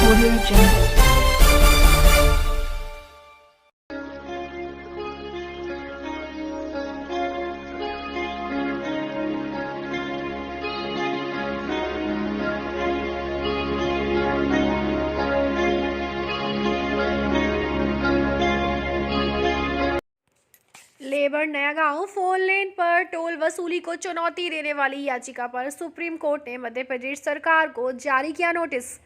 Audio Jungle. Labour नया गांव four lane पर टोल वसूली को चुनौती देने वाली याचिका पर सुप्रीम कोर्ट ने मध्य प्रदेश सरकार को जारी किया नोटिस।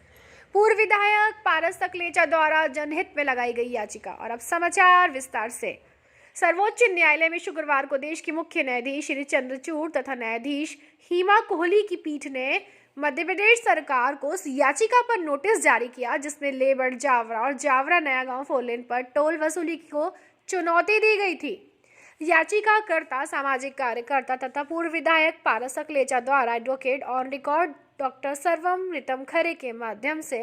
पूर्व विधायक पारस सकलेचा द्वारा जनहित में लगाई गई याचिका। और अब समाचार विस्तार से। सर्वोच्च न्यायालय में शुक्रवार को देश के मुख्य न्यायाधीश श्री चंद्रचूड़ तथा न्यायाधीश हिमा कोहली की पीठ ने मध्य प्रदेश सरकार को उस याचिका पर नोटिस जारी किया जिसमें लेबर जावरा और जावरा नया गांव फोर लेन पर टोल वसूली को चुनौती दी गई थी। याचिकाकर्ता सामाजिक कार्यकर्ता तथा पूर्व विधायक पारस सकलेचा द्वारा एडवोकेट ऑन रिकॉर्ड डॉक्टर सर्वमृतम खरे के माध्यम से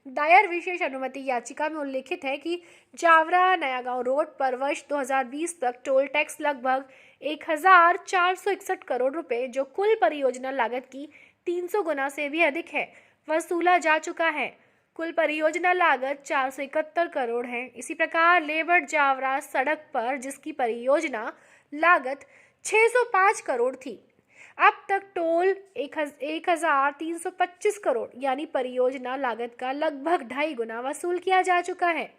दायर विशेष अनुमति याचिका में उल्लिखित है कि जावरा नयागांव रोड पर वर्ष 2020 तक टोल टैक्स लगभग 1461 करोड़ रुपए, जो कुल परियोजना लागत की 300 गुना से भी अधिक है, वसूला जा चुका है। कुल परियोजना लागत 471 करोड़ है। इसी प्रकार लेबर जावरा सड़क पर, जिसकी परियोजना लागत 605 करोड़ थी, अब तक टोल 1325 करोड़ यानी परियोजना लागत का लगभग 2.5 गुना वसूल किया जा चुका है।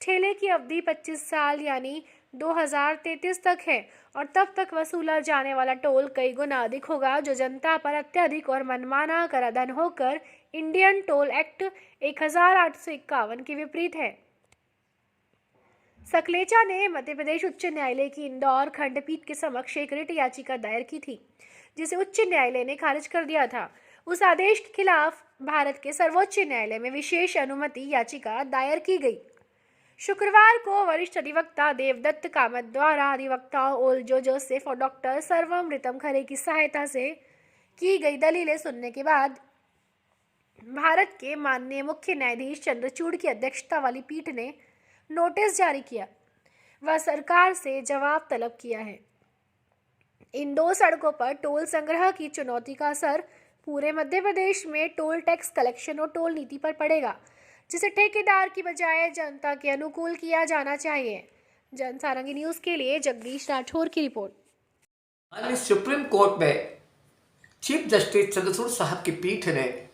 ठेले की अवधि 25 साल यानी 2033 तक है और तब तक वसूला जाने वाला टोल कई गुना अधिक होगा, जो जनता पर अत्यधिक और मनमाना कराधान होकर इंडियन टोल एक्ट 1851 के विपरीत है। सकलेचा ने मध्य प्रदेश उच्च न्यायालय की इंदौर खंडपीठ के समक्ष एक रिट याचिका दायर की थी, जिसे उच्च न्यायालय ने खारिज कर दिया था। उस आदेश के खिलाफ भारत के सर्वोच्च न्यायालय में विशेष अनुमति याचिका दायर की गई। शुक्रवार को वरिष्ठ अधिवक्ता देवदत्त कामत द्वारा अधिवक्ताओं ओल्जो जोसेफ और डॉक्टर सर्वमृतम खरे की सहायता से की गई दलीलें सुनने के बाद भारत के माननीय मुख्य न्यायाधीश चंद्रचूड़ की अध्यक्षता वाली पीठ ने नोटिस जारी किया व सरकार से जवाब तलब किया है। इन दो सड़कों पर टोल संग्रह की चुनौती का असर पूरे मध्य प्रदेश में टोल टैक्स कलेक्शन और टोल नीति पर पड़ेगा, जिसे ठेकेदार की बजाय जनता के अनुकूल किया जाना चाहिए। जनसारंगी न्यूज के लिए जगदीश राठौर की रिपोर्ट। सुप्रीम कोर्ट में चीफ जस्टिस चंद्रचूड़ साहब की पीठ ने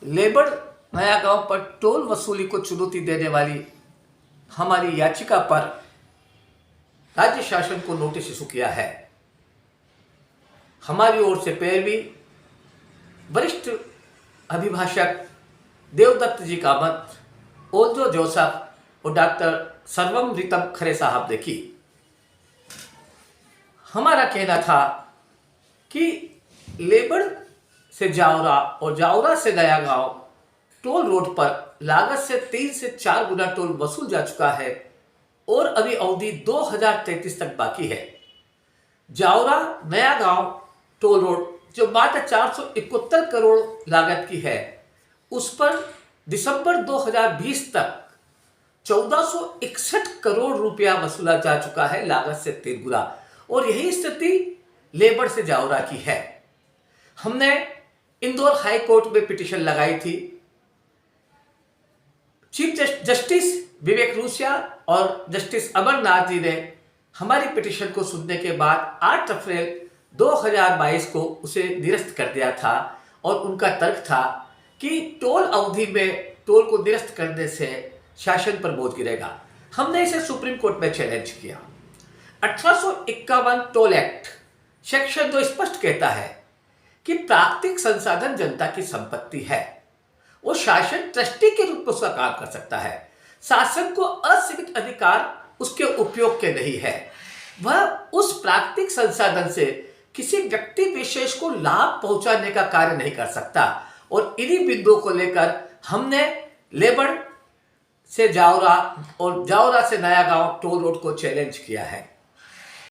लेबर नया गांव पर टोल वसूली को चुनौती देने वाली हमारी याचिका पर राज्य शासन को नोटिस इशू किया है। हमारी ओर से पैरवी वरिष्ठ अभिभाषक देवदत्त जी कामत, ओल्जो जोसेफ और डॉक्टर सर्वमृतम खरे साहब ने की। हमारा कहना था कि लेबर से जावरा और जावरा से नया गांव टोल रोड पर लागत से 3 से 4 गुना टोल वसूल जा चुका है और अभी अवधि 2033 तक बाकी है। जावरा नया गांव टोल रोड जो मात्र 471 करोड़ लागत की है, उस पर दिसंबर 2020 तक 1461 करोड़ रुपया वसूला जा चुका है, लागत से 3 गुना। और यही स्थिति लेबर से जावरा की है। हमने इंदौर हाई कोर्ट में पिटीशन लगाई थी। चीफ जस्टिस विवेक रूसिया और जस्टिस अमरनाथ जी ने हमारी पिटीशन को सुनने के बाद 8 अप्रैल 2022 को उसे निरस्त कर दिया था और उनका तर्क था कि टोल अवधि में टोल को निरस्त करने से शासन पर बोझ गिरेगा। हमने इसे सुप्रीम कोर्ट में चैलेंज किया। 1851 टोल एक्ट सेक्शन 2 स्पष्ट कहता है कि प्राकृतिक संसाधन जनता की संपत्ति है और शासन ट्रस्टी के रूप में उसका काम कर सकता है। शासन को असीमित अधिकार उसके उपयोग के नहीं है। वह उस प्राकृतिक संसाधन से किसी व्यक्ति विशेष को लाभ पहुंचाने का कार्य नहीं कर सकता। और इन्हीं बिंदुओं को लेकर हमने लेबर से जावरा और जावरा से नया गांव टोल रोड को चैलेंज किया है।